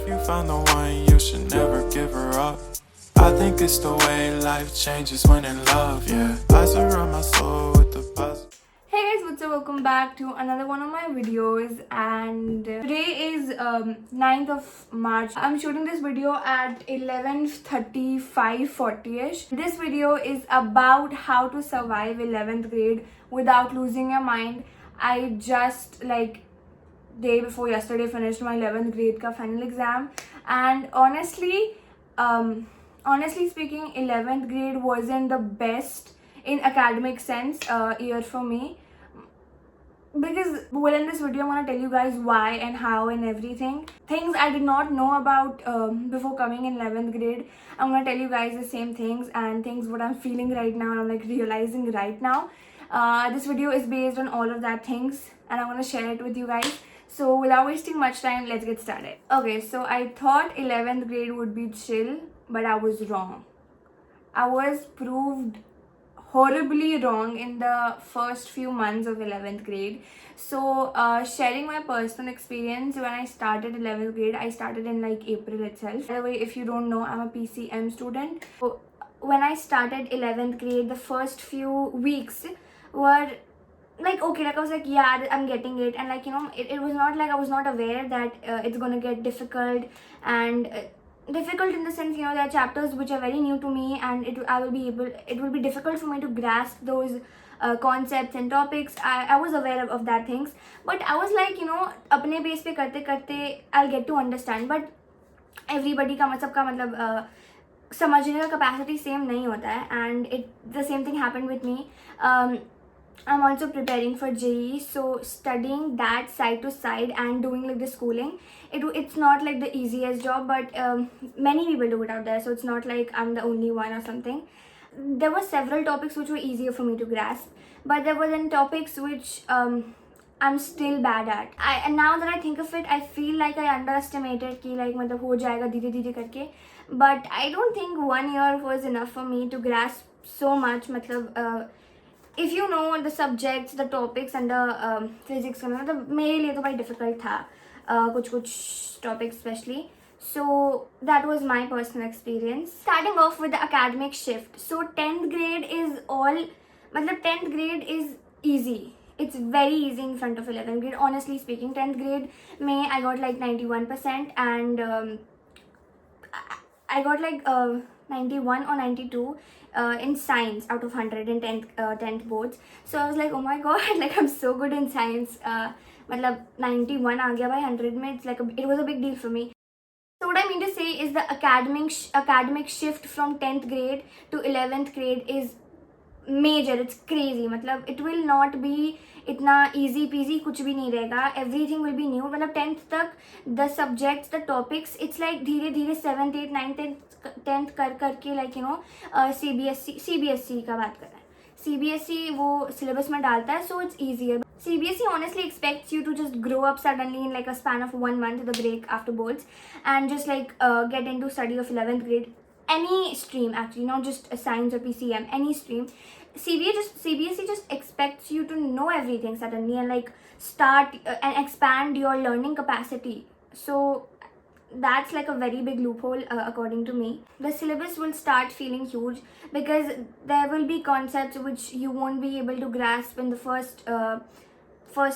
you found the one, you should never give her up. I think it's the way life changes when in love, yeah. I surround my soul with the positive. Hey guys, what's up? Welcome back to another one of my videos, and today is 9th of March. I'm shooting this video at 11:35, 40ish. This video is about how to survive 11th grade without losing your mind. I just day before yesterday finished my 11th grade ka final exam, and honestly speaking, 11th grade wasn't the best in academic sense year for me, because in this video I'm gonna tell you guys why and how and everything things I did not know about before coming in 11th grade. I'm gonna tell you guys the same things and things what I'm feeling right now and I'm realizing right now. This video is based on all of that things and I'm gonna share it with you guys. So without wasting much time, let's get started. Okay, so I thought 11th grade would be chill, but I was wrong. I was proved horribly wrong in the first few months of 11th grade. So sharing my personal experience, when I started 11th grade, I started in April itself. By the way, if you don't know, I'm a PCM student. So when I started 11th grade, the first few weeks were okay, I was yeah, I'm getting it, and it was not I was not aware that it's gonna get difficult, and difficult in the sense, there are chapters which are very new to me, and it will be difficult for me to grasp those concepts and topics. I was aware of that things, but I was apne pace pe karte karte I'll get to understand. But everybody का मतलब समझने का capacity same नहीं होता है, and the same thing happened with me. I'm also preparing for JEE, so studying that side to side and doing the schooling, it's not the easiest job, but many people do it out there, so it's not I'm the only one or something. There were several topics which were easier for me to grasp, but there were then topics which I'm still bad at. And now that I think of it, I feel like I underestimated कि मतलब हो जाएगा धीरे धीरे करके, but I don't think 1 year was enough for me to grasp so much. मतलब if you know the subjects, the topics under physics का मतलब मेरे लिए तो भाई difficult था कुछ topics especially. So that was my personal experience. Starting off with the academic shift. So 10th grade is all, मतलब 10th grade is easy. It's very easy in front of 11th grade. Honestly speaking, 10th grade में I got 91%, and I got 91 or 92 in science out of 100 in 10th boards. So I was oh my god, I'm so good in science. मतलब 91 आ गया भाई 100 में. It's it was a big deal for me. So what I mean to say is the academic shift from 10th grade to 11th grade is major. It's crazy. मतलब it will not be इतना easy peasy, कुछ भी नहीं रहेगा. Everything will be new. मतलब 10th तक the subjects, the topics, it's धीरे धीरे 7th 8th 9th 10th कर CBSE का बात कर रहा है. CBSE वो syllabus में डालता है, so it's easier. CBSE honestly expects you to just grow up suddenly in a span of 1 month, the break after boards, and just get into study of 11th grade. Any stream actually, not just a science or PCM, any stream. CBSE just expects you to know everything suddenly and start and expand your learning capacity. So that's a very big loophole according to me. The syllabus will start feeling huge because there will be concepts which you won't be able to grasp in the first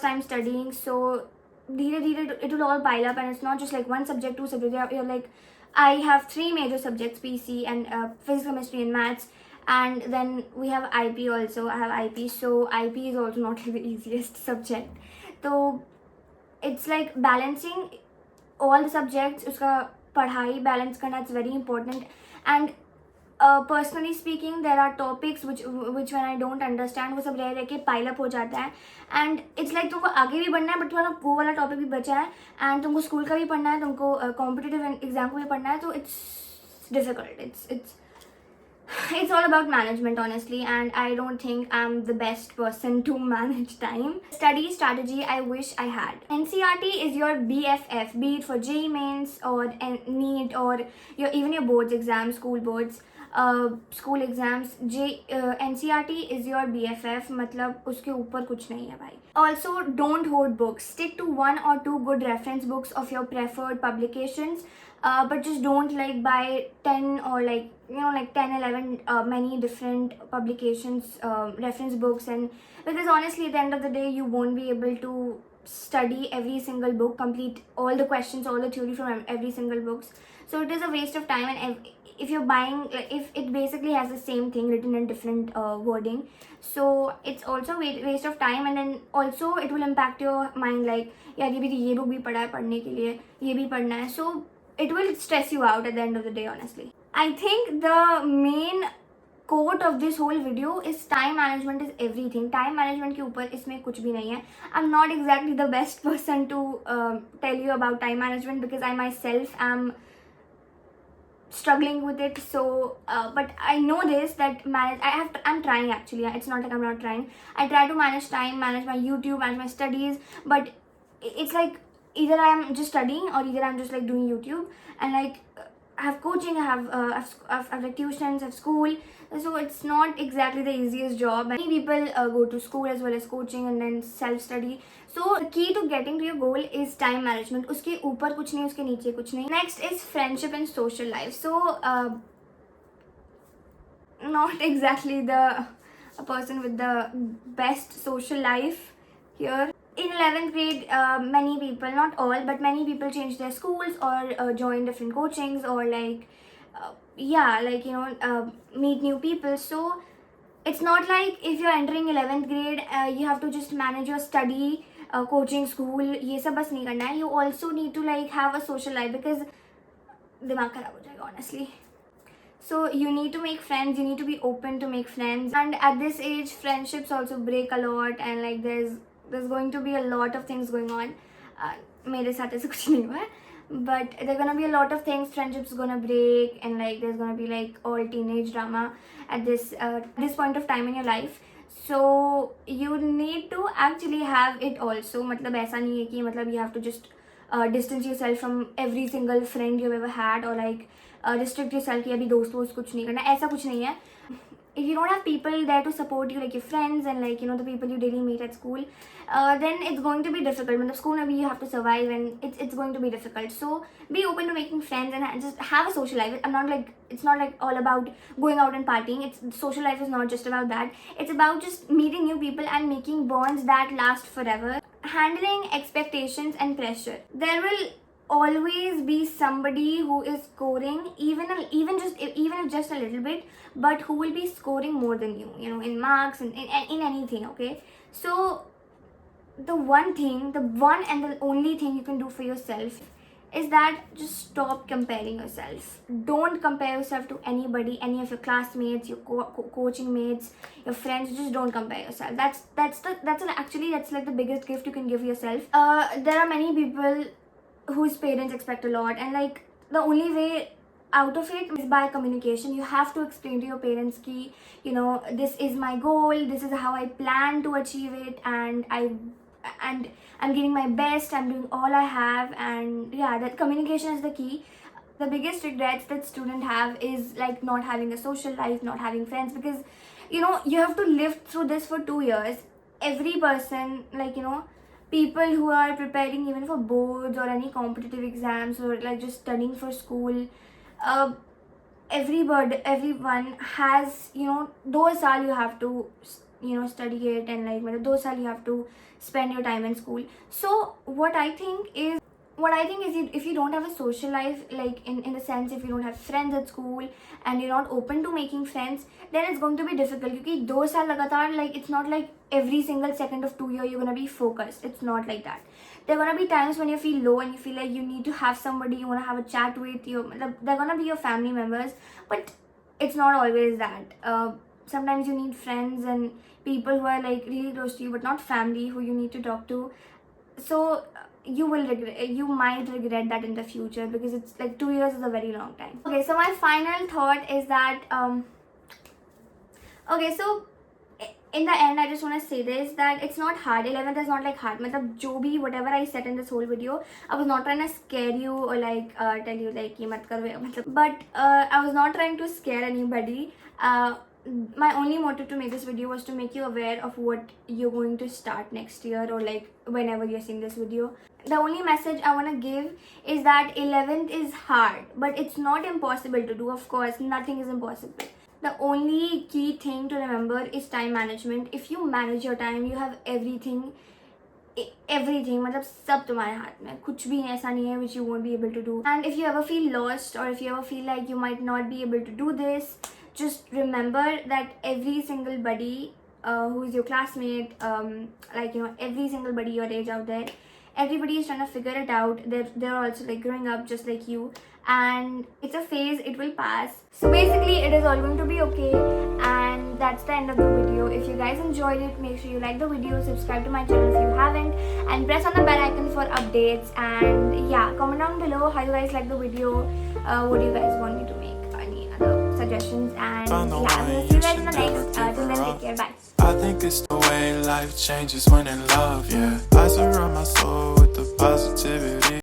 time studying. So धीरे धीरे it will all pile up, and it's not just one subject, two subjects. You're I have 3 major subjects, PC and physics, chemistry and maths, and then we have IP also. I have IP, so IP is also not the easiest subject. So it's balancing all the subjects, उसका पढ़ाई balance करना, it's very important. And personally speaking, there are topics which when I don't understand, वो सब रह के pile up हो जाता है, and it's तुमको आगे भी बढ़ना है, but तुम्हारा वो वाला topic भी बचा है, and तुमको school का भी पढ़ना है, तुमको competitive exam को भी पढ़ना है, तो it's difficult. It's It's all about management, honestly, and I don't think I'm the best person to manage time. Study strategy I wish I had. NCRT is your BFF, be it for JEE mains or NEET or even your boards exams, school boards, school exams. NCRT is your BFF, मतलब उसके ऊपर कुछ नहीं है भाई. Also, don't hoard books. Stick to 1 or 2 good reference books of your preferred publications. But just don't like buy 10 or like 10 11 many different publications, reference books, and because honestly at the end of the day you won't be able to study every single book, complete all the questions, all the theory from every single books. So it is a waste of time, and if you're buying, if it basically has the same thing written in different wording, so it's also waste of time, and then also it will impact your mind, like यार ये book भी पढ़ा है पढ़ने के लिए, ये भी पढ़ना है. So it will stress you out at the end of the day, honestly. I think the main quote of this whole video is time management is everything. Time management के ऊपर इसमें कुछ भी नहीं है. I'm not exactly the best person to tell you about time management because I myself am struggling with it. So but I know this, that I'm trying actually. It's not like I'm not trying. I try to manage time, manage my YouTube, manage my studies, but it's like either I'm just studying or either I'm just like doing YouTube, and like I have coaching, I have like tuitions, I have school, so it's not exactly the easiest job. Many people go to school as well as coaching and then self study. So the key to getting to your goal is time management. उसके ऊपर कुछ नहीं, उसके नीचे कुछ नहीं. Next is friendship and social life. So not exactly the a person with the best social life here. In 11th grade, many people, not all, but many people change their schools or join different coachings or like, meet new people. So it's not like if you're entering 11th grade, you have to just manage your study, coaching, school, ये सब बस नहीं करना है. You also need to like have a social life because दिमाग खराब हो जाएगा, honestly. So you need to make friends, you need to be open to make friends, and at this age friendships also break a lot, and like there's going to be a lot of things going on. मेरे साथ ऐसा कुछ नहीं हुआ है, but there are gonna be a lot of things, friendships gonna break, and like there's gonna be like all teenage drama at this point of time in your life. So you need to actually have it also. मतलब ऐसा नहीं है कि मतलब you have to just distance yourself from every single friend you've ever had, or like restrict yourself कि अभी दोस्त कुछ नहीं करना, ऐसा कुछ नहीं है. If you don't have people there to support you, like your friends and like the people you daily meet at school, then it's going to be difficult. When the school maybe you have to survive, and it's going to be difficult. So be open to making friends and just have a social life. It's not like all about going out and partying. Social life is not just about that. It's about just meeting new people and making bonds that last forever. Handling expectations and pressure. There will always be somebody who is scoring even if just a little bit, but who will be scoring more than you, in marks and in anything. Okay, so the one and the only thing you can do for yourself is that just stop comparing yourself. Don't compare yourself to anybody, any of your classmates, your coaching mates, your friends. Just don't compare yourself. That's like the biggest gift you can give yourself. There are many people whose parents expect a lot, and like the only way out of it is by communication. You have to explain to your parents ki, this is my goal, this is how I plan to achieve it, and I'm giving my best, I'm doing all I have, and that communication is the key. The biggest regrets that students have is like not having a social life, not having friends, because you have to live through this for 2 years. Every person, like people who are preparing even for boards or any competitive exams, or like just studying for school, everyone has, those saal you have to study it, and like those saal you have to spend your time in school. So what I think is if you don't have a social life, like in the sense, if you don't have friends at school and you're not open to making friends, then it's going to be difficult. Because 2 saal लगातार, like it's not like every single second of 2 years you're gonna be focused. It's not like that. There are gonna be times when you feel low and you feel like you need to have somebody you wanna have a chat with. They're gonna be your family members, but it's not always that. Sometimes you need friends and people who are like really close to you, but not family, who you need to talk to. So you might regret that in the future, because it's like 2 years is a very long time. Okay, so my final thought is that Okay, so in the end, I just want to say this, that it's not hard. 11th is not like hard. मतलब जो भी whatever I said in this whole video, I was not trying to scare you or like tell you like ये मत करो मतलब. But I was not trying to scare anybody. My only motive to make this video was to make you aware of what you're going to start next year or like whenever you're seeing this video. The only message I want to give is that 11th is hard, but it's not impossible to do. Of course, nothing is impossible. The only key thing to remember is time management. If you manage your time, you have everything मतलब सब तुम्हारे हाथ में, कुछ भी ऐसा नहीं है which you won't be able to do. And if you ever feel lost or if you ever feel like you might not be able to do this, just remember that every single buddy who is your classmate, like you know, every single buddy your age out there, everybody is trying to figure it out. They're also like growing up just like you, and it's a phase, it will pass. So basically it is all going to be okay, and that's the end of the video. If you guys enjoyed it, make sure you like the video, subscribe to my channel if you haven't, and press on the bell icon for updates. And yeah, comment down below how you guys like the video, what do you guys want me to make, any other suggestions. And yeah, I'm gonna see you guys in the next. Till then, take care, bye. I think it's the way life changes when in love, yeah. I surround my soul with the positivity.